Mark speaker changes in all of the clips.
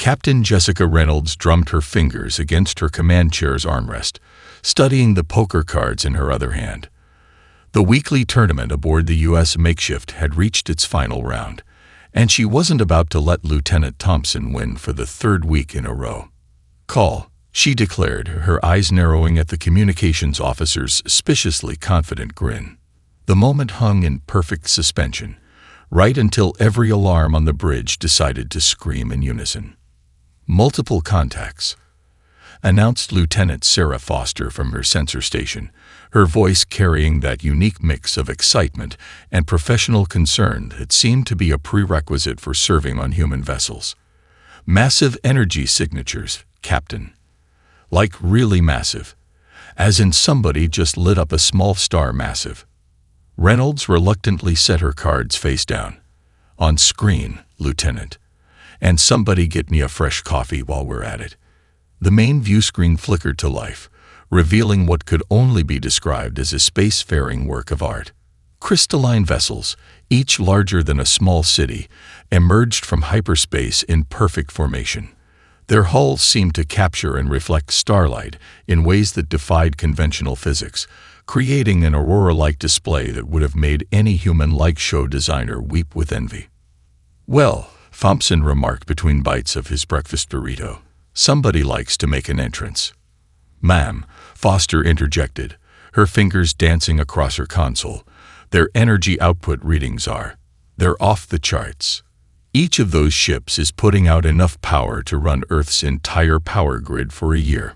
Speaker 1: Captain Jessica Reynolds drummed her fingers against her command chair's armrest, studying the poker cards in her other hand. The weekly tournament aboard the U.S. Makeshift had reached its final round, and she wasn't about to let Lieutenant Thompson win for the third week in a row. "Call," she declared, her eyes narrowing at the communications officer's suspiciously confident grin. The moment hung in perfect suspension, right until every alarm on the bridge decided to scream in unison. "Multiple contacts," announced Lieutenant Sarah Foster from her sensor station, her voice carrying that unique mix of excitement and professional concern that seemed to be a prerequisite for serving on human vessels. "Massive energy signatures, Captain. Like really massive. As in somebody just lit up a small star massive." Reynolds reluctantly set her cards face down. "On screen, Lieutenant. And somebody get me a fresh coffee while we're at it." The main view screen flickered to life, revealing what could only be described as a spacefaring work of art. Crystalline vessels, each larger than a small city, emerged from hyperspace in perfect formation. Their hulls seemed to capture and reflect starlight in ways that defied conventional physics, creating an aurora-like display that would have made any human-like show designer weep with envy. "Well," Thompson remarked between bites of his breakfast burrito, "somebody likes to make an entrance." "Ma'am," Foster interjected, her fingers dancing across her console, "their energy output readings they're off the charts. Each of those ships is putting out enough power to run Earth's entire power grid for a year."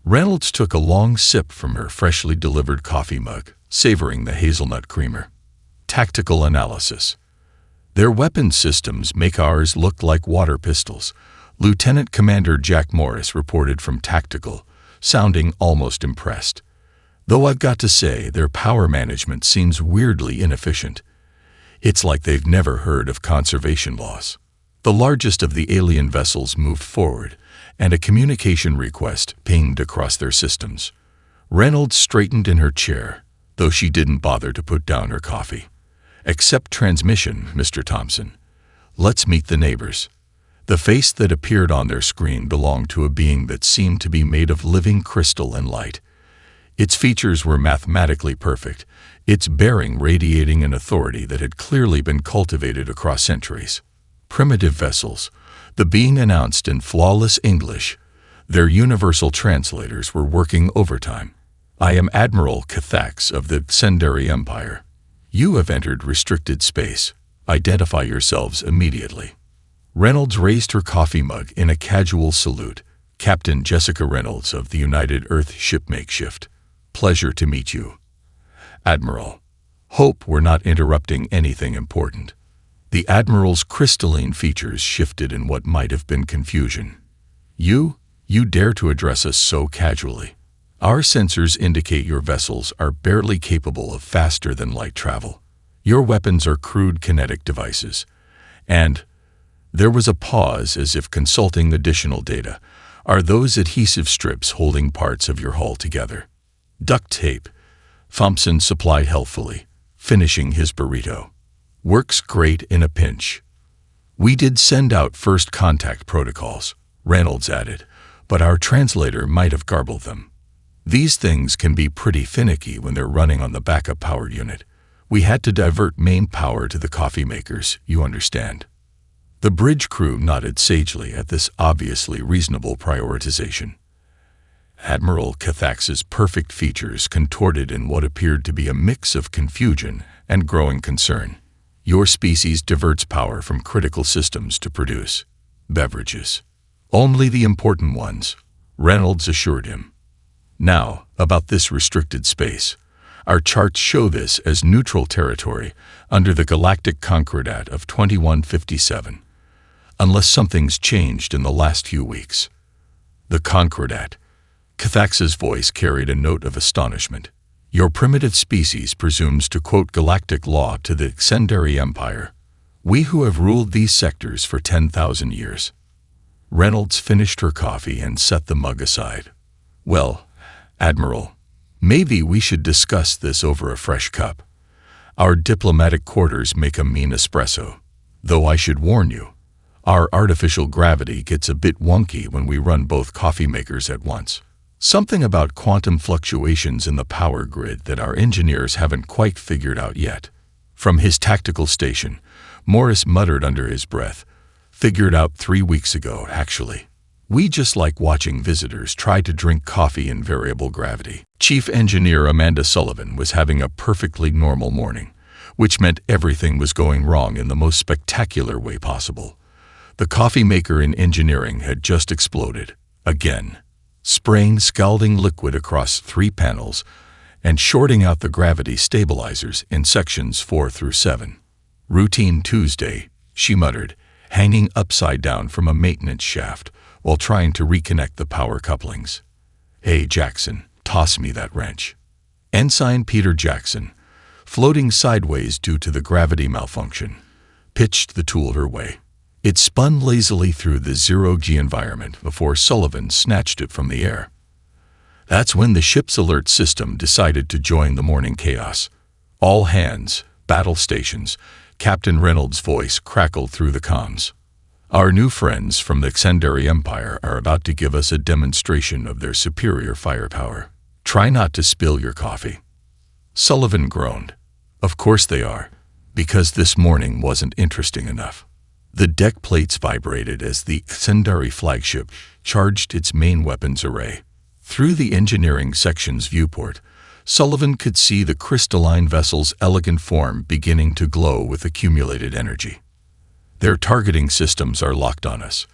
Speaker 1: Reynolds took a long sip from her freshly delivered coffee mug, savoring the hazelnut creamer. "Tactical analysis. Their weapon systems make ours look like water pistols," Lieutenant Commander Jack Morris reported from Tactical, sounding almost impressed. "Though I've got to say, their power management seems weirdly inefficient. It's like they've never heard of conservation laws." The largest of the alien vessels moved forward, and a communication request pinged across their systems. Reynolds straightened in her chair, though she didn't bother to put down her coffee. "Accept transmission, Mr. Thompson. Let's meet the neighbors." The face that appeared on their screen belonged to a being that seemed to be made of living crystal and light. Its features were mathematically perfect, its bearing radiating an authority that had clearly been cultivated across centuries. "Primitive vessels," the being announced in flawless English. Their universal translators were working overtime. "I am Admiral Cathax of the Xendari Empire. You have entered restricted space. Identify yourselves immediately." Reynolds raised her coffee mug in a casual salute. "Captain Jessica Reynolds of the United Earth Ship Makeshift. Pleasure to meet you, Admiral. Hope we're not interrupting anything important." The Admiral's crystalline features shifted in what might have been confusion. You dare to address us so casually. Our sensors indicate your vessels are barely capable of faster-than-light travel. Your weapons are crude kinetic devices. And," there was a pause as if consulting additional data, "are those adhesive strips holding parts of your hull together." "Duct tape," Thompson supplied helpfully, finishing his burrito. "Works great in a pinch." "We did send out first contact protocols," Reynolds added, "but our translator might have garbled them. These things can be pretty finicky when they're running on the backup power unit. We had to divert main power to the coffee makers, you understand." The bridge crew nodded sagely at this obviously reasonable prioritization. Admiral Cathax's perfect features contorted in what appeared to be a mix of confusion and growing concern. "Your species diverts power from critical systems to produce beverages. Only the important ones," Reynolds assured him. "Now, about this restricted space. Our charts show this as neutral territory under the Galactic Concordat of 2157. Unless something's changed in the last few weeks." "The Concordat." Cathax's voice carried a note of astonishment. "Your primitive species presumes to quote galactic law to the Xendari Empire. We who have ruled these sectors for 10,000 years." Reynolds finished her coffee and set the mug aside. "Well, Admiral, maybe we should discuss this over a fresh cup. Our diplomatic quarters make a mean espresso. Though I should warn you, Our artificial gravity gets a bit wonky when we run both coffee makers at once. Something about quantum fluctuations in the power grid that our engineers haven't quite figured out yet. From his tactical station, Morris muttered under his breath, "Figured out 3 weeks ago, actually. We just like watching visitors try to drink coffee in variable gravity." Chief Engineer Amanda Sullivan was having a perfectly normal morning, which meant everything was going wrong in the most spectacular way possible. The coffee maker in engineering had just exploded, again, spraying scalding liquid across 3 panels and shorting out the gravity stabilizers in sections 4 through 7. "Routine Tuesday," she muttered, hanging upside down from a maintenance shaft while trying to reconnect the power couplings. "Hey, Jackson, toss me that wrench." Ensign Peter Jackson, floating sideways due to the gravity malfunction, pitched the tool her way. It spun lazily through the zero-G environment before Sullivan snatched it from the air. That's when the ship's alert system decided to join the morning chaos. "All hands, battle stations," Captain Reynolds' voice crackled through the comms. "Our new friends from the Xandari Empire are about to give us a demonstration of their superior firepower. Try not to spill your coffee." Sullivan groaned. "Of course they are, because this morning wasn't interesting enough." The deck plates vibrated as the Xandari flagship charged its main weapons array. Through the engineering section's viewport, Sullivan could see the crystalline vessel's elegant form beginning to glow with accumulated energy. "Their targeting systems are locked on us,"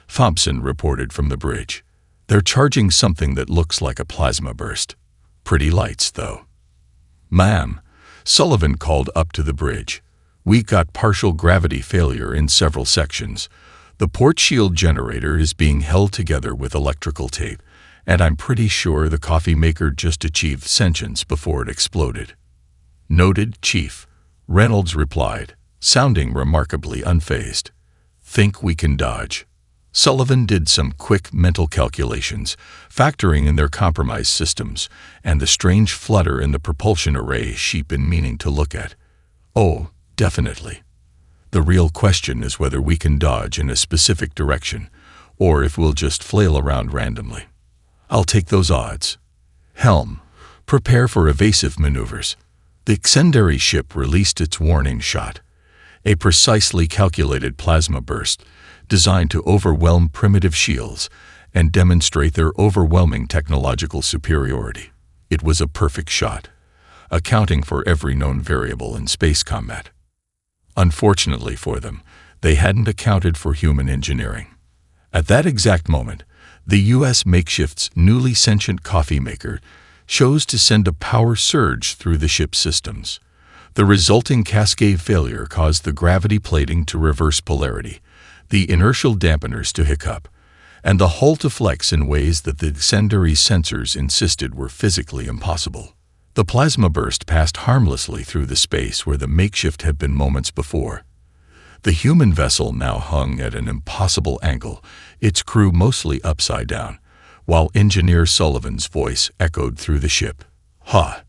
Speaker 1: Thompson reported from the bridge. "They're charging something that looks like a plasma burst. Pretty lights, though." "Ma'am," Sullivan called up to the bridge, "we got partial gravity failure in several sections. The port shield generator is being held together with electrical tape, and I'm pretty sure the coffee maker just achieved sentience before it exploded." "Noted, Chief," Reynolds replied, sounding remarkably unfazed. "Think we can dodge?" Sullivan did some quick mental calculations, factoring in their compromised systems and the strange flutter in the propulsion array she'd been meaning to look at. "Oh, definitely. The real question is whether we can dodge in a specific direction, or if we'll just flail around randomly. I'll take those odds. Helm, prepare for evasive maneuvers." The Xandari ship released its warning shot, a precisely calculated plasma burst designed to overwhelm primitive shields and demonstrate their overwhelming technological superiority. It was a perfect shot, accounting for every known variable in space combat. Unfortunately for them, they hadn't accounted for human engineering. At that exact moment, the U.S. makeshift's newly sentient coffee maker chose to send a power surge through the ship's systems. The resulting cascade failure caused the gravity plating to reverse polarity, the inertial dampeners to hiccup, and the hull to flex in ways that the Xandari sensors insisted were physically impossible. The plasma burst passed harmlessly through the space where the makeshift had been moments before. The human vessel now hung at an impossible angle, its crew mostly upside down, while Engineer Sullivan's voice echoed through the ship. "Ha!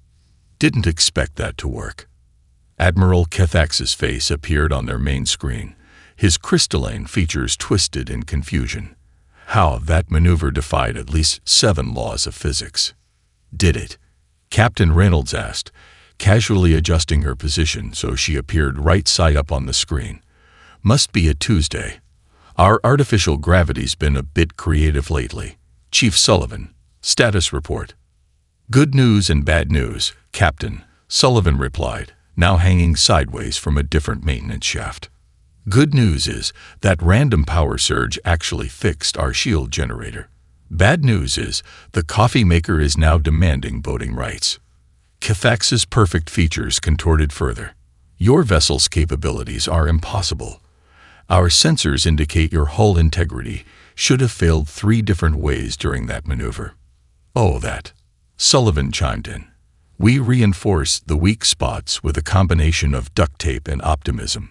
Speaker 1: Didn't expect that to work." Admiral Kethax's face appeared on their main screen, his crystalline features twisted in confusion. How that maneuver defied at least 7 laws of physics. "Did it?" Captain Reynolds asked, casually adjusting her position so she appeared right side up on the screen. "Must be a Tuesday. Our artificial gravity's been a bit creative lately." Chief Sullivan, status report. "Good news and bad news, Captain," Sullivan replied, now hanging sideways from a different maintenance shaft. "Good news is that random power surge actually fixed our shield generator. Bad news is the coffee maker is now demanding voting rights." Kethax's perfect features contorted further. "Your vessel's capabilities are impossible. Our sensors indicate your hull integrity should have failed 3 different ways during that maneuver." "Oh, that," Sullivan chimed in. "We reinforce the weak spots with a combination of duct tape and optimism.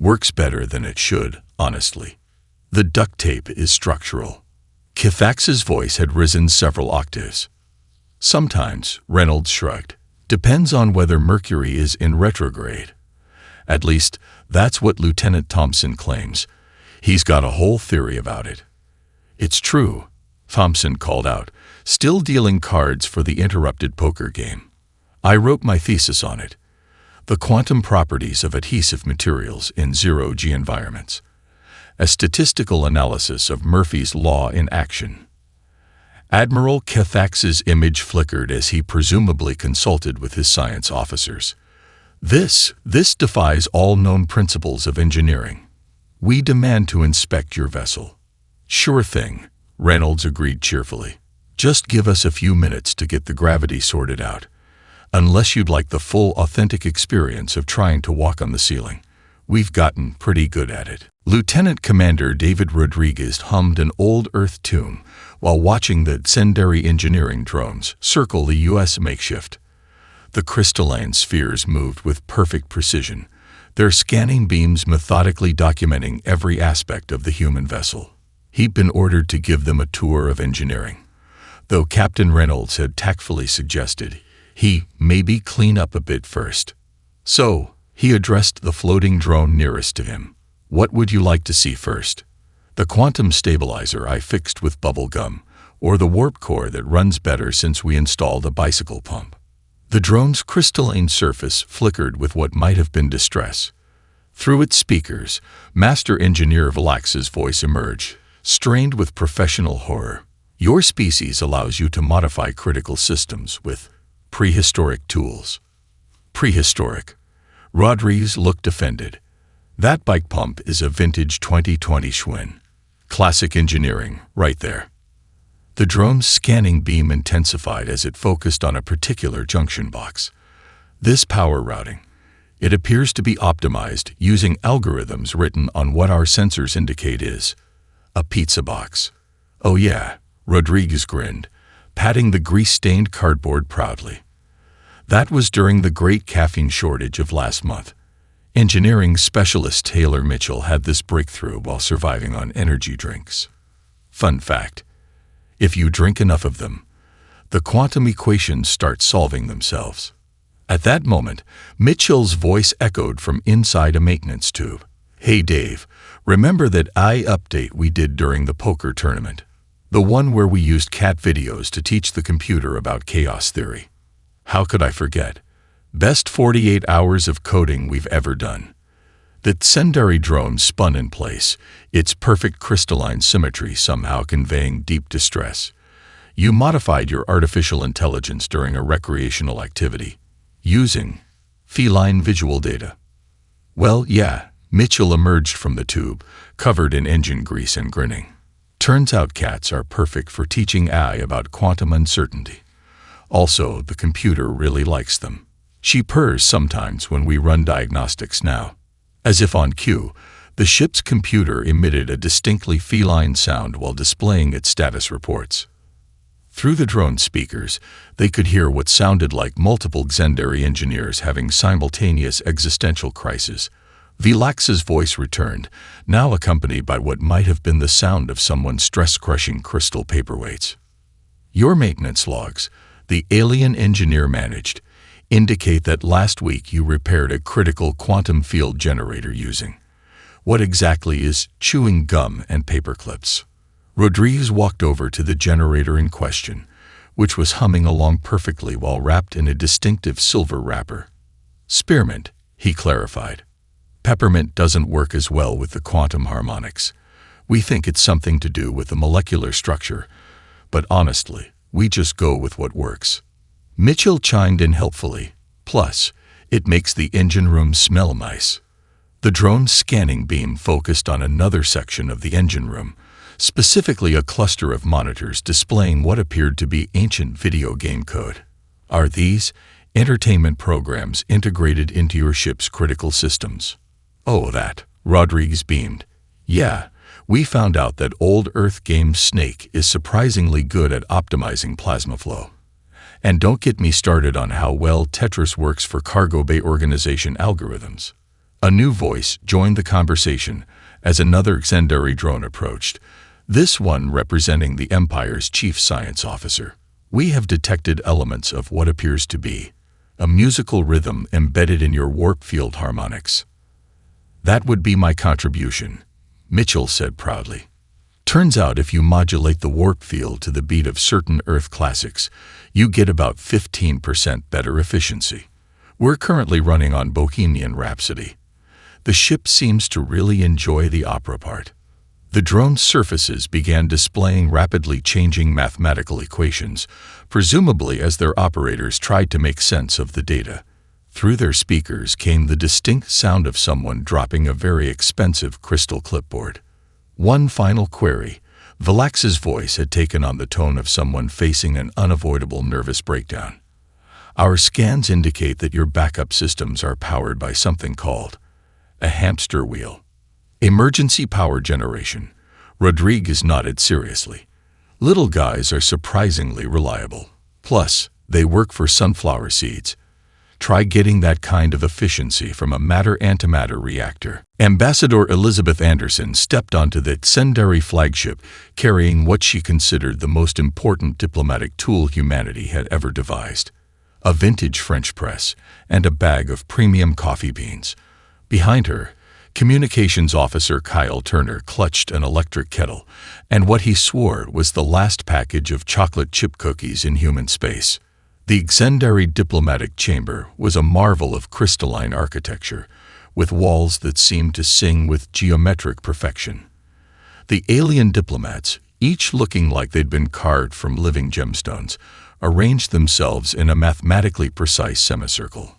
Speaker 1: Works better than it should, honestly. The duct tape is structural." Kethax's voice had risen several octaves. "Sometimes," Reynolds shrugged. "Depends on whether Mercury is in retrograde. At least, that's what Lieutenant Thompson claims. He's got a whole theory about it. It's true, Thompson called out, still dealing cards for the interrupted poker game. I wrote my thesis on it. The quantum properties of adhesive materials in zero-G environments. A statistical analysis of Murphy's Law in action. Admiral Kethax's image flickered as he presumably consulted with his science officers. This defies all known principles of engineering. We demand to inspect your vessel. Sure thing, Reynolds agreed cheerfully. Just give us a few minutes to get the gravity sorted out. Unless you'd like the full authentic experience of trying to walk on the ceiling. We've gotten pretty good at it. Lieutenant Commander David Rodriguez hummed an old Earth tune while watching the Zendari engineering drones circle the U.S. makeshift. The crystalline spheres moved with perfect precision, their scanning beams methodically documenting every aspect of the human vessel. He'd been ordered to give them a tour of engineering, though Captain Reynolds had tactfully suggested he maybe clean up a bit first. So, he addressed the floating drone nearest to him. What would you like to see first? The quantum stabilizer I fixed with bubble gum, or the warp core that runs better since we installed a bicycle pump? The drone's crystalline surface flickered with what might have been distress. Through its speakers, Master Engineer Valax's voice emerged, strained with professional horror. Your species allows you to modify critical systems with prehistoric tools. Prehistoric. Rodriguez looked offended. That bike pump is a vintage 2020 Schwinn. Classic engineering, right there. The drone's scanning beam intensified as it focused on a particular junction box. This power routing. It appears to be optimized using algorithms written on what our sensors indicate is a pizza box. Oh yeah, Rodriguez grinned, patting the grease-stained cardboard proudly. That was during the great caffeine shortage of last month. Engineering specialist Taylor Mitchell had this breakthrough while surviving on energy drinks. Fun fact, if you drink enough of them, the quantum equations start solving themselves. At that moment, Mitchell's voice echoed from inside a maintenance tube. Hey Dave, remember that update we did during the poker tournament? The one where we used cat videos to teach the computer about chaos theory. How could I forget? Best 48 hours of coding we've ever done. The Zendari drone spun in place, its perfect crystalline symmetry somehow conveying deep distress. You modified your artificial intelligence during a recreational activity, using feline visual data. Well, yeah, Mitchell emerged from the tube, covered in engine grease and grinning. Turns out cats are perfect for teaching AI about quantum uncertainty. Also, the computer really likes them. She purrs sometimes when we run diagnostics now. As if on cue, the ship's computer emitted a distinctly feline sound while displaying its status reports. Through the drone speakers, they could hear what sounded like multiple Zendari engineers having simultaneous existential crises. Valax's voice returned, now accompanied by what might have been the sound of someone stress-crushing crystal paperweights. Your maintenance logs, the alien engineer managed, indicate that last week you repaired a critical quantum field generator using. What exactly is chewing gum and paper clips? Rodriguez walked over to the generator in question, which was humming along perfectly while wrapped in a distinctive silver wrapper. Spearmint, he clarified. Peppermint doesn't work as well with the quantum harmonics. We think it's something to do with the molecular structure, but honestly, we just go with what works. Mitchell chimed in helpfully. Plus, it makes the engine room smell nice. The drone's scanning beam focused on another section of the engine room, specifically a cluster of monitors displaying what appeared to be ancient video game code. Are these entertainment programs integrated into your ship's critical systems? Oh, that. Rodriguez beamed. Yeah, we found out that old Earth game Snake is surprisingly good at optimizing plasma flow. And don't get me started on how well Tetris works for cargo bay organization algorithms. A new voice joined the conversation as another Zendari drone approached, this one representing the Empire's chief science officer. We have detected elements of what appears to be a musical rhythm embedded in your warp field harmonics. That would be my contribution, Mitchell said proudly. Turns out if you modulate the warp field to the beat of certain Earth classics, you get about 15% better efficiency. We're currently running on Bohemian Rhapsody. The ship seems to really enjoy the opera part. The drone's surfaces began displaying rapidly changing mathematical equations, presumably as their operators tried to make sense of the data. Through their speakers came the distinct sound of someone dropping a very expensive crystal clipboard. One final query. Valax's voice had taken on the tone of someone facing an unavoidable nervous breakdown. Our scans indicate that your backup systems are powered by something called a hamster wheel. Emergency power generation. Rodriguez nodded seriously. Little guys are surprisingly reliable. Plus, they work for sunflower seeds. Try getting that kind of efficiency from a matter-antimatter reactor. Ambassador Elizabeth Anderson stepped onto the Xendari flagship, carrying what she considered the most important diplomatic tool humanity had ever devised: a vintage French press and a bag of premium coffee beans. Behind her, Communications Officer Kyle Turner clutched an electric kettle, and what he swore was the last package of chocolate chip cookies in human space. The Xendari diplomatic chamber was a marvel of crystalline architecture, with walls that seemed to sing with geometric perfection. The alien diplomats, each looking like they'd been carved from living gemstones, arranged themselves in a mathematically precise semicircle.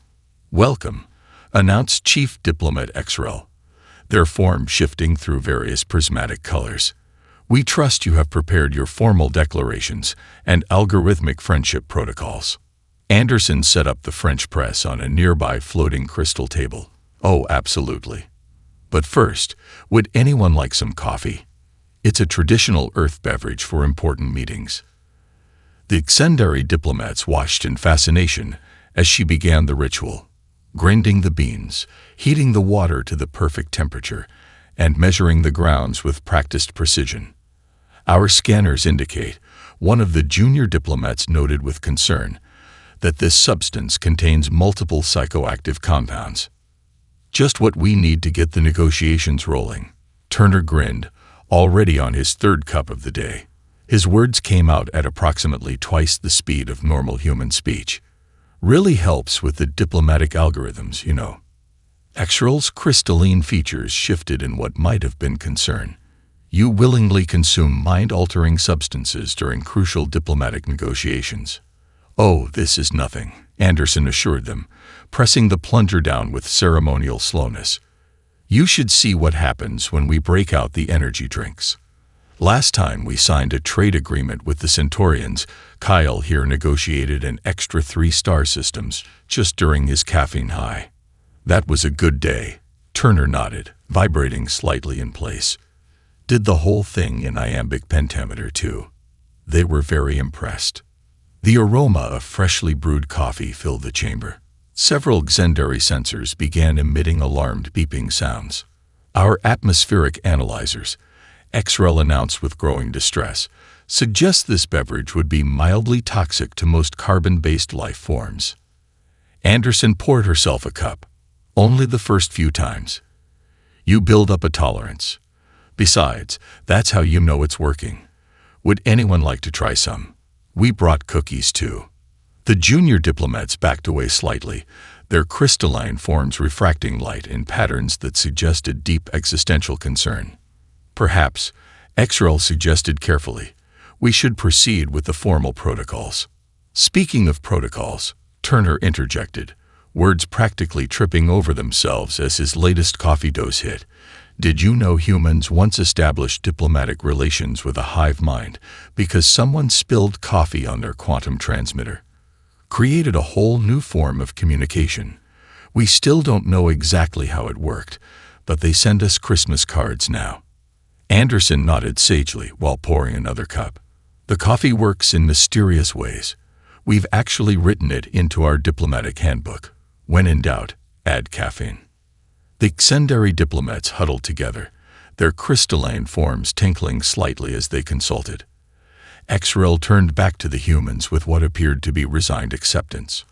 Speaker 1: "Welcome," announced Chief Diplomat Xrel, their form shifting through various prismatic colors. "We trust you have prepared your formal declarations and algorithmic friendship protocols." Anderson set up the French press on a nearby floating crystal table. "Oh, absolutely. But first, would anyone like some coffee? It's a traditional Earth beverage for important meetings." The Xendari diplomats watched in fascination as she began the ritual, grinding the beans, heating the water to the perfect temperature, and measuring the grounds with practiced precision. "Our scanners indicate," one of the junior diplomats noted with concern, "that this substance contains multiple psychoactive compounds." "Just what we need to get the negotiations rolling." Turner grinned, already on his third cup of the day. His words came out at approximately twice the speed of normal human speech. "Really helps with the diplomatic algorithms, you know." Xrel's crystalline features shifted in what might have been concern. "You willingly consume mind-altering substances during crucial diplomatic negotiations." "Oh, this is nothing," Anderson assured them, pressing the plunger down with ceremonial slowness. "You should see what happens when we break out the energy drinks. Last time we signed a trade agreement with the Centaurians, Kyle here negotiated an extra 3 star systems just during his caffeine high." "That was a good day," Turner nodded, vibrating slightly in place. "Did the whole thing in iambic pentameter too." They were very impressed. The aroma of freshly brewed coffee filled the chamber. Several Xendari sensors began emitting alarmed beeping sounds. "Our atmospheric analyzers," Xrel announced with growing distress, "suggest this beverage would be mildly toxic to most carbon-based life forms." Anderson poured herself a cup. "Only the first few times. You build up a tolerance. Besides, that's how you know it's working. Would anyone like to try some? We brought cookies too." The junior diplomats backed away slightly, their crystalline forms refracting light in patterns that suggested deep existential concern. "Perhaps," Xrel suggested carefully, "we should proceed with the formal protocols." "Speaking of protocols," Turner interjected, words practically tripping over themselves as his latest coffee dose hit. "Did you know humans once established diplomatic relations with a hive mind because someone spilled coffee on their quantum transmitter? Created a whole new form of communication. We still don't know exactly how it worked, but they send us Christmas cards now." Anderson nodded sagely while pouring another cup. "The coffee works in mysterious ways. We've actually written it into our diplomatic handbook. When in doubt, add caffeine." The Xendari diplomats huddled together, their crystalline forms tinkling slightly as they consulted. Xrel turned back to the humans with what appeared to be resigned acceptance.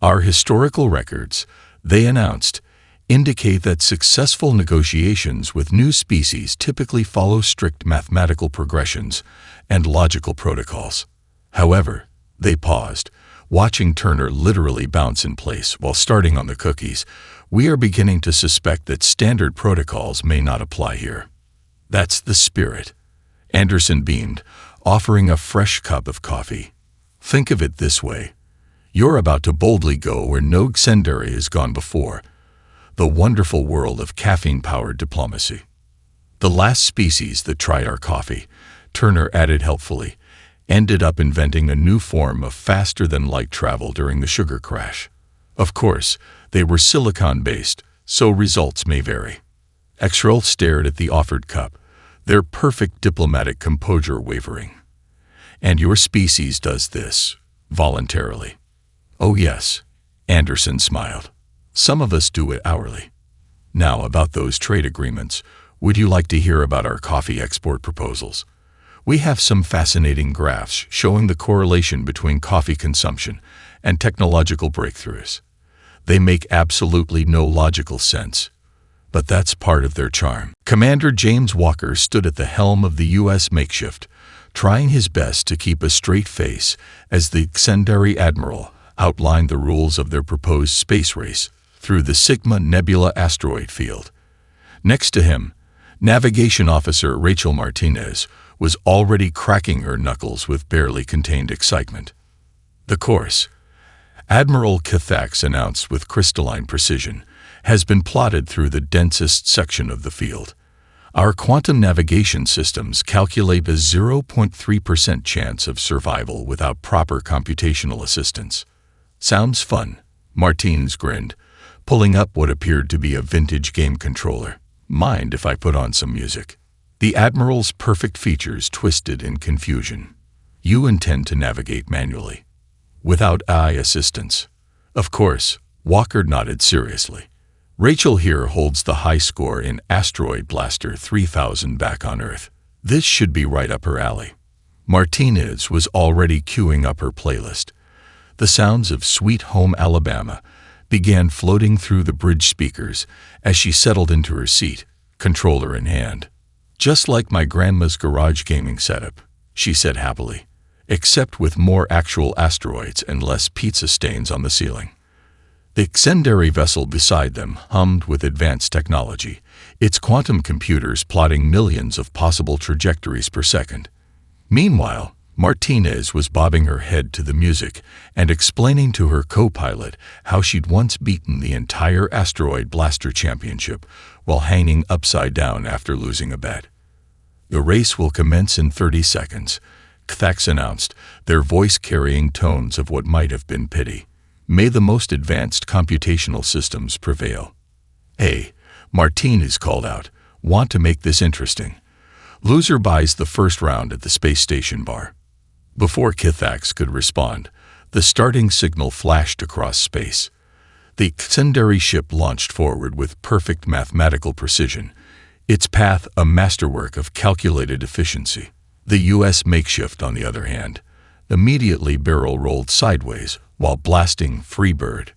Speaker 1: "Our historical records," they announced, indicate that successful negotiations with new species typically follow strict mathematical progressions and logical protocols. However, they paused, watching Turner literally bounce in place while starting on the cookies. We are beginning to suspect that standard protocols may not apply here. That's the spirit. Anderson beamed, offering a fresh cup of coffee. Think of it this way. You're about to boldly go where no Xendari has gone before. The wonderful world of caffeine-powered diplomacy. The last species that tried our coffee, Turner added helpfully, ended up inventing a new form of faster-than-light travel during the sugar crash. Of course, they were silicon-based, so results may vary. Exrel stared at the offered cup, their perfect diplomatic composure wavering. And your species does this, voluntarily. Oh yes, Anderson smiled. Some of us do it hourly. Now about those trade agreements, would you like to hear about our coffee export proposals? We have some fascinating graphs showing the correlation between coffee consumption and technological breakthroughs. They make absolutely no logical sense, but that's part of their charm. Commander James Walker stood at the helm of the U.S. makeshift, trying his best to keep a straight face as the Xendari admiral outlined the rules of their proposed space race through the Sigma Nebula asteroid field. Next to him, Navigation Officer Rachel Martinez was already cracking her knuckles with barely contained excitement. The course, Admiral Kithax announced with crystalline precision, has been plotted through the densest section of the field. Our quantum navigation systems calculate a 0.3% chance of survival without proper computational assistance. Sounds fun, Martinez grinned, pulling up what appeared to be a vintage game controller. Mind if I put on some music? The Admiral's perfect features twisted in confusion. You intend to navigate manually, without eye assistance. Of course, Walker nodded seriously. Rachel here holds the high score in Asteroid Blaster 3000 back on Earth. This should be right up her alley. Martinez was already queuing up her playlist. The sounds of Sweet Home Alabama began floating through the bridge speakers as she settled into her seat, controller in hand. Just like my grandma's garage gaming setup, she said happily, except with more actual asteroids and less pizza stains on the ceiling. The Xendari vessel beside them hummed with advanced technology, its quantum computers plotting millions of possible trajectories per second. Meanwhile, Martinez was bobbing her head to the music and explaining to her co-pilot how she'd once beaten the entire Asteroid Blaster Championship while hanging upside down after losing a bet. The race will commence in 30 seconds, Kithax announced, their voice carrying tones of what might have been pity. May the most advanced computational systems prevail. Hey, Martinez called out, want to make this interesting. Loser buys the first round at the space station bar. Before Kithax could respond, the starting signal flashed across space. The Xendari ship launched forward with perfect mathematical precision, its path a masterwork of calculated efficiency. The U.S. makeshift, on the other hand, immediately barrel-rolled sideways while blasting Freebird.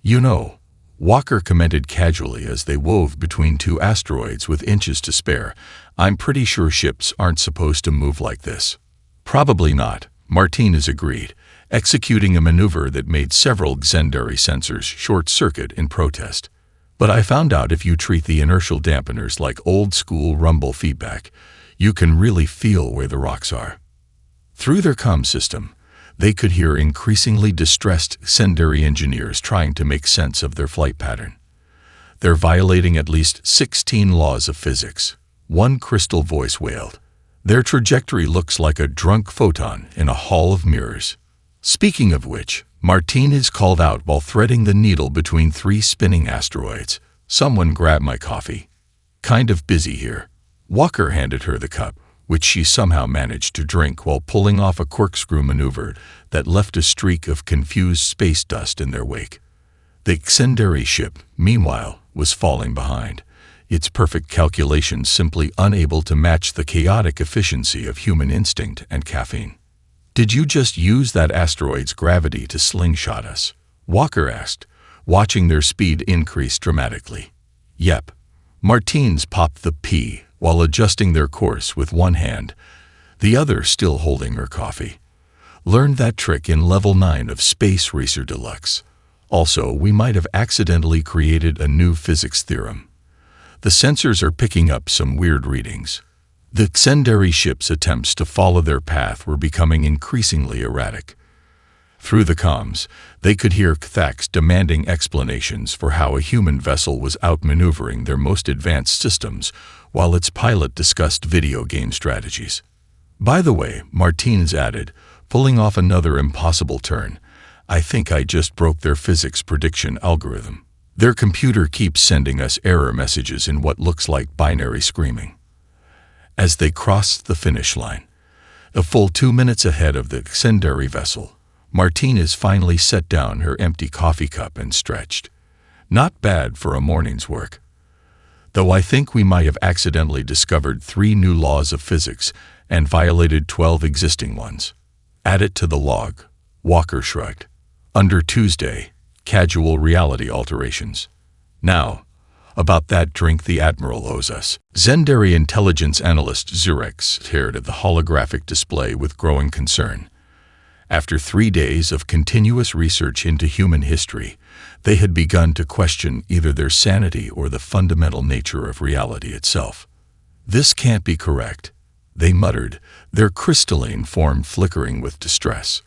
Speaker 1: You know, Walker commented casually as they wove between two asteroids with inches to spare, I'm pretty sure ships aren't supposed to move like this. Probably not, Martinez agreed, executing a maneuver that made several Xendari sensors short-circuit in protest. But I found out if you treat the inertial dampeners like old-school rumble feedback, you can really feel where the rocks are. Through their comm system, they could hear increasingly distressed Xendari engineers trying to make sense of their flight pattern. They're violating at least 16 laws of physics, one crystal voice wailed. Their trajectory looks like a drunk photon in a hall of mirrors. Speaking of which, Martinez called out while threading the needle between three spinning asteroids. Someone grab my coffee. Kind of busy here. Walker handed her the cup, which she somehow managed to drink while pulling off a corkscrew maneuver that left a streak of confused space dust in their wake. The Xendari ship, meanwhile, was falling behind, its perfect calculations simply unable to match the chaotic efficiency of human instinct and caffeine. Did you just use that asteroid's gravity to slingshot us? Walker asked, watching their speed increase dramatically. Yep. Martines popped the P while adjusting their course with one hand, the other still holding her coffee. Learned that trick in Level 9 of Space Racer Deluxe. Also, we might have accidentally created a new physics theorem. The sensors are picking up some weird readings. The Xendari ship's attempts to follow their path were becoming increasingly erratic. Through the comms, they could hear Kthax demanding explanations for how a human vessel was outmaneuvering their most advanced systems while its pilot discussed video game strategies. By the way, Martins added, pulling off another impossible turn, I think I just broke their physics prediction algorithm. Their computer keeps sending us error messages in what looks like binary screaming. As they crossed the finish line, a full 2 minutes ahead of the Xendari vessel, Martinez finally set down her empty coffee cup and stretched. Not bad for a morning's work. Though I think we might have accidentally discovered 3 new laws of physics and violated 12 existing ones. Add it to the log. Walker shrugged. Under Tuesday, casual reality alterations. Now, about that drink the Admiral owes us. Xendari intelligence analyst Zurex stared at the holographic display with growing concern. After 3 days of continuous research into human history, they had begun to question either their sanity or the fundamental nature of reality itself. This can't be correct, they muttered, their crystalline form flickering with distress.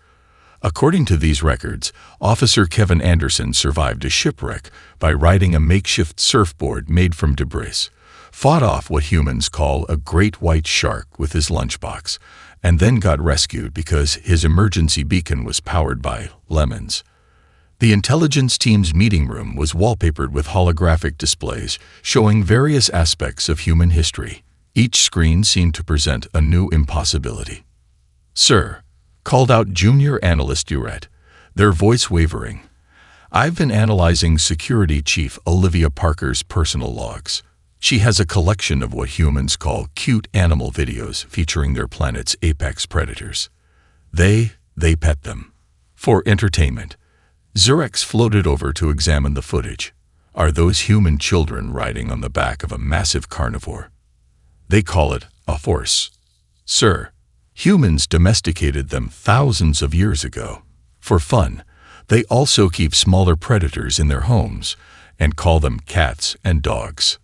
Speaker 1: According to these records, Officer Kevin Anderson survived a shipwreck by riding a makeshift surfboard made from debris, fought off what humans call a great white shark with his lunchbox, and then got rescued because his emergency beacon was powered by lemons. The intelligence team's meeting room was wallpapered with holographic displays showing various aspects of human history. Each screen seemed to present a new impossibility. "Sir," called out Junior Analyst Duret, their voice wavering, "I've been analyzing Security Chief Olivia Parker's personal logs. She has a collection of what humans call cute animal videos featuring their planet's apex predators. They pet them. For entertainment." Zurex floated over to examine the footage. "Are those human children riding on the back of a massive carnivore? They call it a horse. Sir, humans domesticated them thousands of years ago. For fun, they also keep smaller predators in their homes and call them cats and dogs."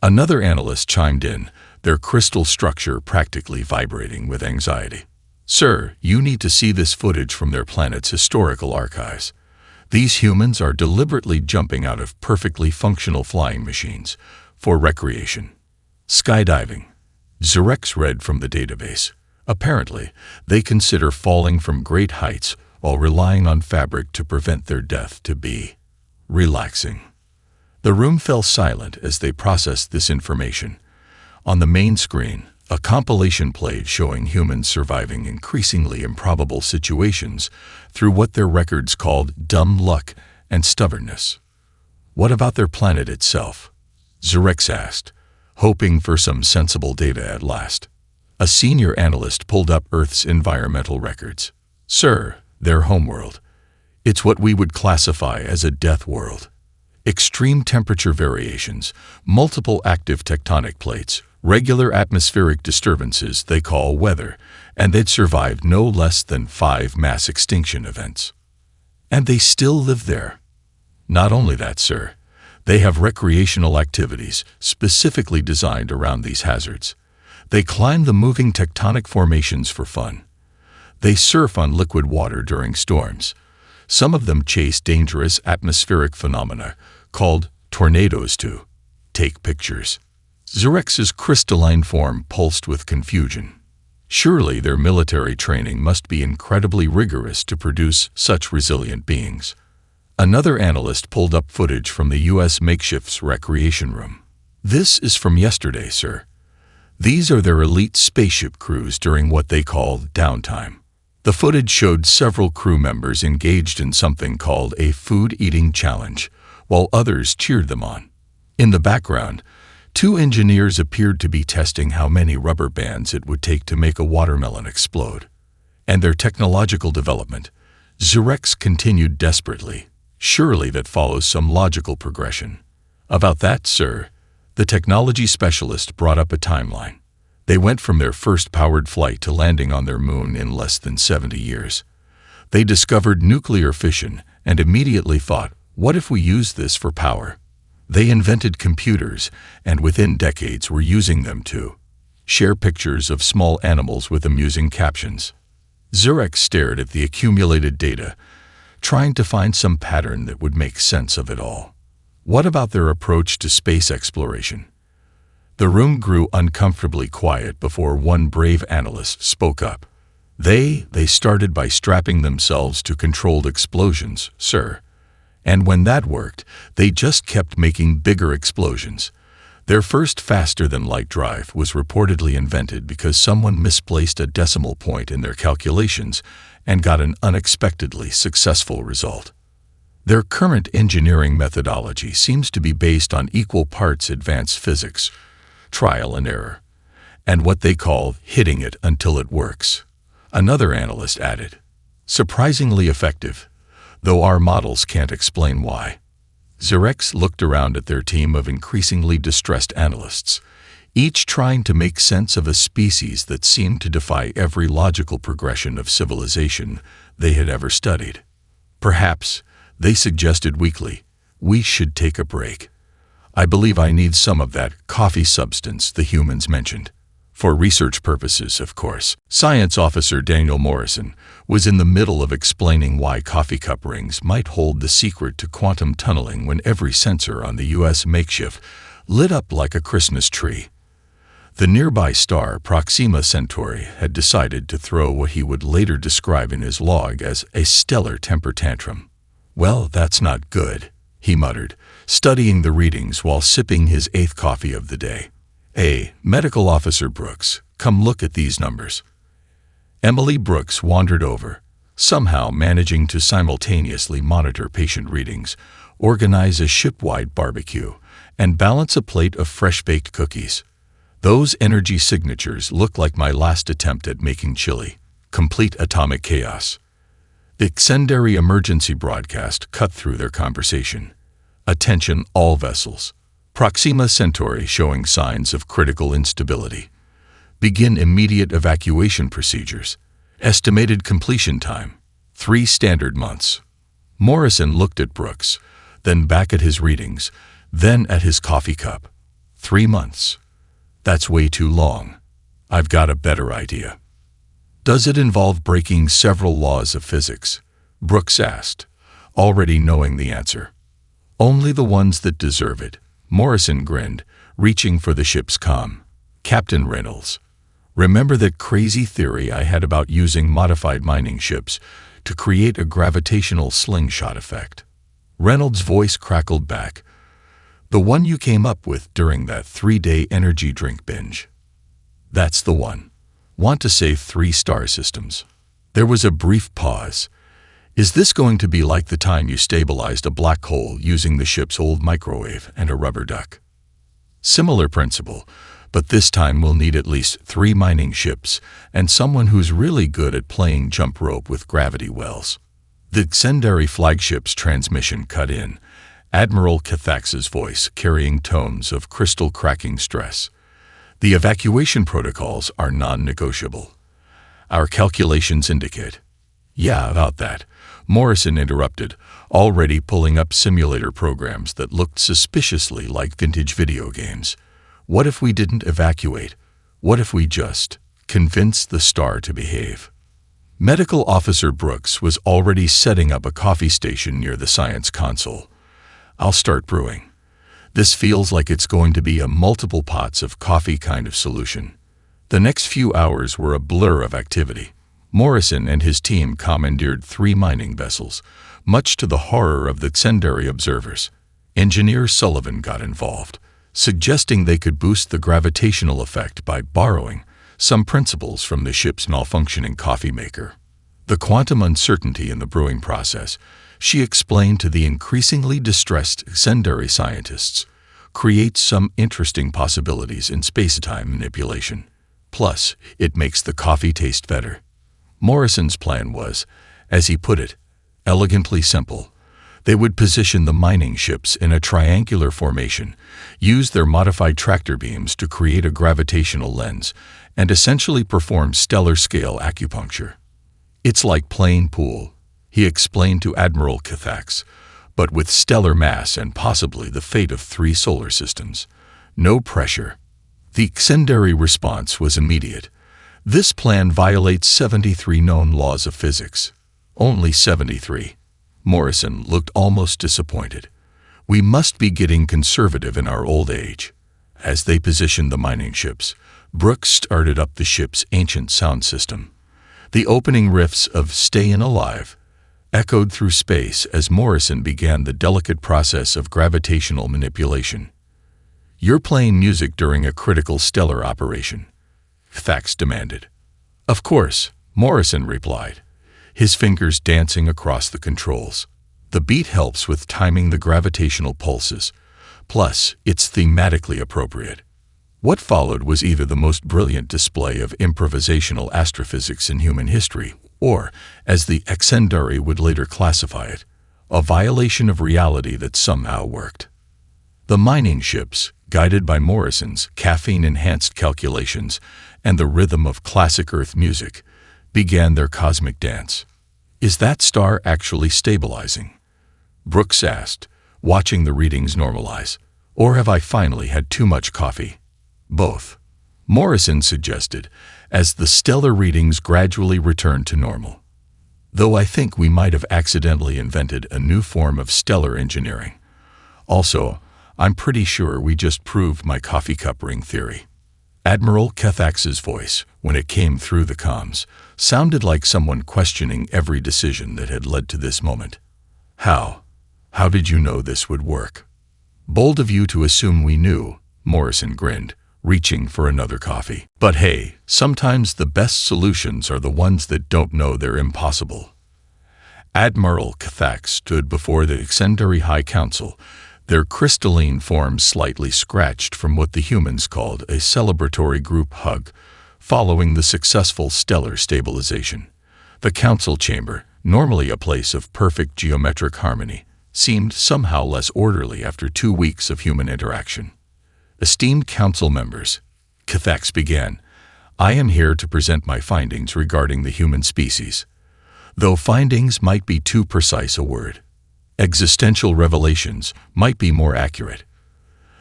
Speaker 1: Another analyst chimed in, their crystal structure practically vibrating with anxiety. "Sir, you need to see this footage from their planet's historical archives. These humans are deliberately jumping out of perfectly functional flying machines for recreation. Skydiving." Zurex read from the database. "Apparently, they consider falling from great heights while relying on fabric to prevent their death to be relaxing." The room fell silent as they processed this information. On the main screen, a compilation played showing humans surviving increasingly improbable situations through what their records called dumb luck and stubbornness. "What about their planet itself?" Zurex asked, hoping for some sensible data at last. A senior analyst pulled up Earth's environmental records. "Sir, their homeworld. It's what we would classify as a death world. Extreme temperature variations, multiple active tectonic plates, regular atmospheric disturbances they call weather, and they'd survived no less than 5 mass extinction events. And they still live there. Not only that, sir, they have recreational activities specifically designed around these hazards. They climb the moving tectonic formations for fun. They surf on liquid water during storms. Some of them chase dangerous atmospheric phenomena called tornadoes to take pictures." Zurex's crystalline form pulsed with confusion. Surely their military training must be incredibly rigorous to produce such resilient beings. Another analyst pulled up footage from the U.S. makeshift's recreation room. "This is from yesterday, sir. These are their elite spaceship crews during what they call downtime." The footage showed several crew members engaged in something called a food-eating challenge, while others cheered them on. In the background, 2 engineers appeared to be testing how many rubber bands it would take to make a watermelon explode. And their technological development, Zurex continued desperately. Surely that follows some logical progression. About that, sir, the technology specialist brought up a timeline. They went from their first powered flight to landing on their moon in less than 70 years. They discovered nuclear fission and immediately thought, what if we use this for power? They invented computers and within decades were using them to share pictures of small animals with amusing captions. Zurek stared at the accumulated data, trying to find some pattern that would make sense of it all. What about their approach to space exploration? The room grew uncomfortably quiet before one brave analyst spoke up. They started by strapping themselves to controlled explosions, sir. And when that worked, they just kept making bigger explosions. Their first faster-than-light drive was reportedly invented because someone misplaced a decimal point in their calculations and got an unexpectedly successful result. Their current engineering methodology seems to be based on equal parts advanced physics, trial and error, and what they call hitting it until it works. Another analyst added, surprisingly effective, though our models can't explain why. Zurek looked around at their team of increasingly distressed analysts, each trying to make sense of a species that seemed to defy every logical progression of civilization they had ever studied. Perhaps, they suggested weakly, we should take a break. I believe I need some of that coffee substance the humans mentioned. For research purposes, of course. Science Officer Daniel Morrison was in the middle of explaining why coffee cup rings might hold the secret to quantum tunneling when every sensor on the U.S. makeshift lit up like a Christmas tree. The nearby star Proxima Centauri had decided to throw what he would later describe in his log as a stellar temper tantrum. Well, that's not good, he muttered, studying the readings while sipping his 8th coffee of the day. Hey, Medical Officer Brooks, come look at these numbers. Emily Brooks wandered over, somehow managing to simultaneously monitor patient readings, organize a ship-wide barbecue, and balance a plate of fresh-baked cookies. Those energy signatures look like my last attempt at making chili. Complete atomic chaos. The Xendary emergency broadcast cut through their conversation. Attention all vessels. Proxima Centauri showing signs of critical instability. Begin immediate evacuation procedures. Estimated completion time, 3 standard months. Morrison looked at Brooks, then back at his readings, then at his coffee cup. 3 months. That's way too long. I've got a better idea. Does it involve breaking several laws of physics? Brooks asked, already knowing the answer. Only the ones that deserve it. Morrison grinned, reaching for the ship's comm. Captain Reynolds, remember that crazy theory I had about using modified mining ships to create a gravitational slingshot effect? Reynolds' voice crackled back. The one you came up with during that 3-day energy drink binge. That's the one. Want to save 3 star systems. There was a brief pause. Is this going to be like the time you stabilized a black hole using the ship's old microwave and a rubber duck? Similar principle, but this time we'll need at least 3 mining ships and someone who's really good at playing jump rope with gravity wells. The Xendary flagship's transmission cut in, Admiral Cathax's voice carrying tones of crystal-cracking stress. The evacuation protocols are non-negotiable. Our calculations indicate. Yeah, about that. Morrison interrupted, already pulling up simulator programs that looked suspiciously like vintage video games. What if we didn't evacuate? What if we just convinced the star to behave? Medical Officer Brooks was already setting up a coffee station near the science console. I'll start brewing. This feels like it's going to be a multiple pots of coffee kind of solution. The next few hours were a blur of activity. Morrison and his team commandeered 3 mining vessels, much to the horror of the Xendary observers. Engineer Sullivan got involved, suggesting they could boost the gravitational effect by borrowing some principles from the ship's malfunctioning coffee maker. The quantum uncertainty in the brewing process, she explained to the increasingly distressed Xendary scientists, creates some interesting possibilities in space-time manipulation. Plus, it makes the coffee taste better. Morrison's plan was, as he put it, elegantly simple. They would position the mining ships in a triangular formation, use their modified tractor beams to create a gravitational lens, and essentially perform stellar-scale acupuncture. "It's like playing pool," he explained to Admiral Cathax, "but with stellar mass and possibly the fate of 3 solar systems. No pressure." The secondary response was immediate. "This plan violates 73 known laws of physics." "Only 73. Morrison looked almost disappointed. "We must be getting conservative in our old age." As they positioned the mining ships, Brooks started up the ship's ancient sound system. The opening riffs of "Stayin' Alive" echoed through space as Morrison began the delicate process of gravitational manipulation. "You're playing music during a critical stellar operation," Cathax demanded. "Of course," Morrison replied, his fingers dancing across the controls. "The beat helps with timing the gravitational pulses. Plus, it's thematically appropriate." What followed was either the most brilliant display of improvisational astrophysics in human history, or, as the Exendari would later classify it, a violation of reality that somehow worked. The mining ships, guided by Morrison's caffeine-enhanced calculations and the rhythm of classic Earth music, began their cosmic dance. "Is that star actually stabilizing?" Brooks asked, watching the readings normalize. "Or have I finally had too much coffee?" "Both," Morrison suggested, as the stellar readings gradually returned to normal. "Though I think we might have accidentally invented a new form of stellar engineering. Also, I'm pretty sure we just proved my coffee cup ring theory." Admiral Cathax's voice, when it came through the comms, sounded like someone questioning every decision that had led to this moment. How did you know this would work?" "Bold of you to assume we knew," Morrison grinned, reaching for another coffee. "But hey, sometimes the best solutions are the ones that don't know they're impossible." Admiral Cathax stood before the Exendari High Council, their crystalline forms slightly scratched from what the humans called a celebratory group hug, following the successful stellar stabilization. The council chamber, normally a place of perfect geometric harmony, seemed somehow less orderly after 2 weeks of human interaction. "Esteemed council members," Cathax began, "I am here to present my findings regarding the human species. Though findings might be too precise a word. Existential revelations might be more accurate."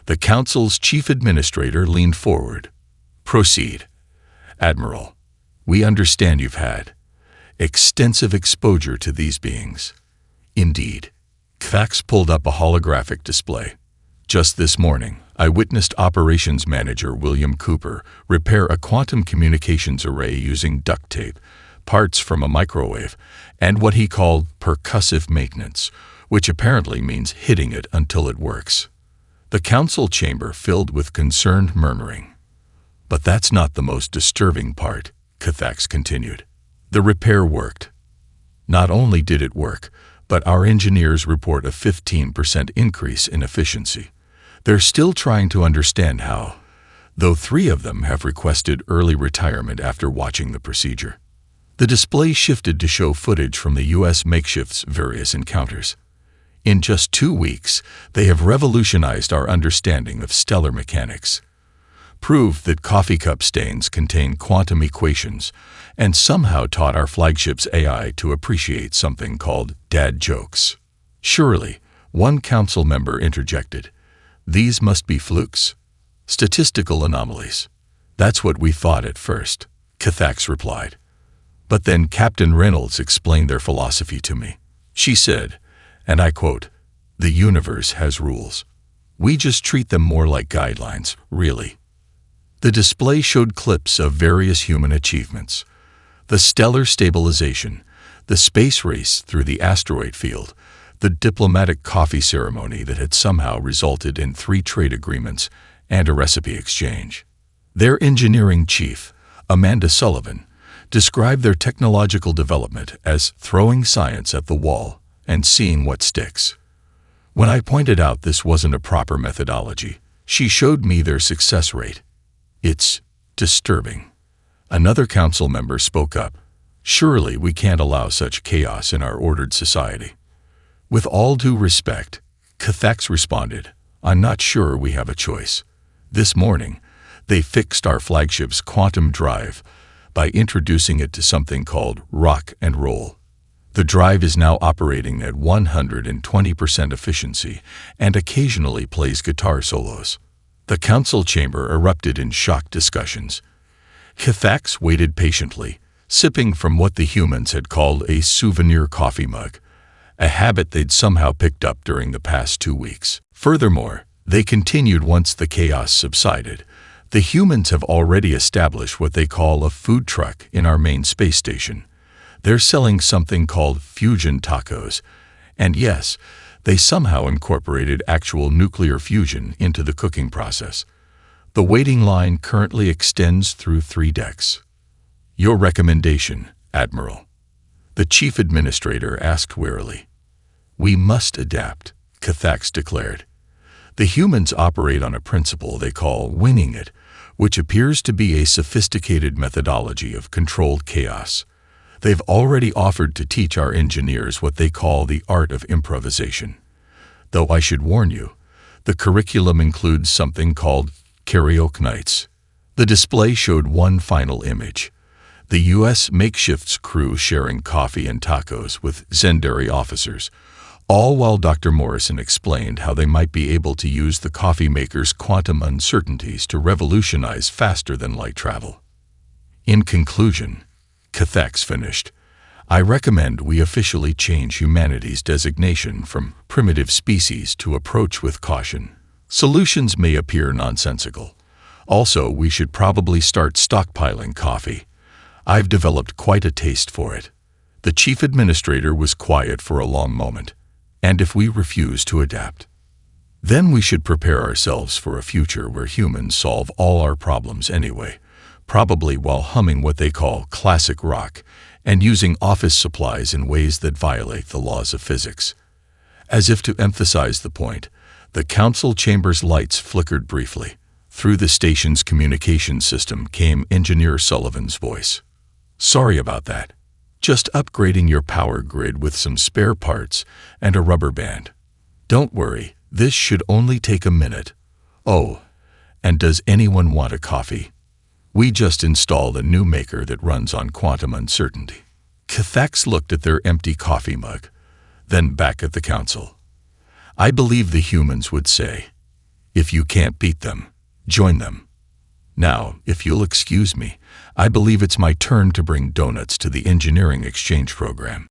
Speaker 1: The council's chief administrator leaned forward. "Proceed." "Admiral, we understand you've had extensive exposure to these beings." "Indeed." Cathax pulled up a holographic display. "Just this morning, I witnessed Operations Manager William Cooper repair a quantum communications array using duct tape, parts from a microwave, and what he called percussive maintenance, which apparently means hitting it until it works." The council chamber filled with concerned murmuring. "But that's not the most disturbing part," Cathax continued. "The repair worked. Not only did it work, but our engineers report a 15% increase in efficiency. They're still trying to understand how, though 3 of them have requested early retirement after watching the procedure." The display shifted to show footage from the U.S. makeshift's various encounters. "In just 2 weeks, they have revolutionized our understanding of stellar mechanics, proved that coffee cup stains contain quantum equations, and somehow taught our flagship's AI to appreciate something called dad jokes." "Surely," one council member interjected, "these must be flukes. Statistical anomalies." "That's what we thought at first," Cathax replied. "But then Captain Reynolds explained their philosophy to me. She said, and I quote, 'The universe has rules. We just treat them more like guidelines, really.'" The display showed clips of various human achievements: the stellar stabilization, the space race through the asteroid field, the diplomatic coffee ceremony that had somehow resulted in 3 trade agreements and a recipe exchange. Their engineering chief, Amanda Sullivan, described their technological development as throwing science at the wall and seeing what sticks. When I pointed out this wasn't a proper methodology, she showed me their success rate. "It's disturbing." Another council member spoke up. "Surely we can't allow such chaos in our ordered society." With all due respect, Cathax responded, I'm not sure we have a choice. This morning, they fixed our flagship's quantum drive by introducing it to something called rock and roll. The drive is now operating at 120% efficiency and occasionally plays guitar solos. The council chamber erupted in shocked discussions. Cathax waited patiently, sipping from what the humans had called a souvenir coffee mug, a habit they'd somehow picked up during the past 2 weeks. Furthermore, they continued once the chaos subsided. The humans have already established what they call a food truck in our main space station. They're selling something called fusion tacos, and yes, they somehow incorporated actual nuclear fusion into the cooking process. The waiting line currently extends through 3 decks. Your recommendation, Admiral? The chief administrator asked wearily. We must adapt, Cathax declared. The humans operate on a principle they call winging it, which appears to be a sophisticated methodology of controlled chaos. They've already offered to teach our engineers what they call the art of improvisation. Though I should warn you, the curriculum includes something called karaoke nights. The display showed one final image: the U.S. makeshift's crew sharing coffee and tacos with Zendari officers, all while Dr. Morrison explained how they might be able to use the coffee maker's quantum uncertainties to revolutionize faster-than-light travel. In conclusion, Cathax finished, I recommend we officially change humanity's designation from primitive species to approach with caution. Solutions may appear nonsensical. Also, we should probably start stockpiling coffee. I've developed quite a taste for it. The chief administrator was quiet for a long moment. And if we refuse to adapt, then we should prepare ourselves for a future where humans solve all our problems anyway, probably while humming what they call classic rock and using office supplies in ways that violate the laws of physics. As if to emphasize the point, the council chamber's lights flickered briefly. Through the station's communication system came Engineer Sullivan's voice. Sorry about that. Just upgrading your power grid with some spare parts and a rubber band. Don't worry, this should only take a minute. Oh, and does anyone want a coffee? We just installed a new maker that runs on quantum uncertainty. Cathax looked at their empty coffee mug, then back at the council. I believe the humans would say, if you can't beat them, join them. Now, if you'll excuse me, I believe it's my turn to bring donuts to the engineering exchange program.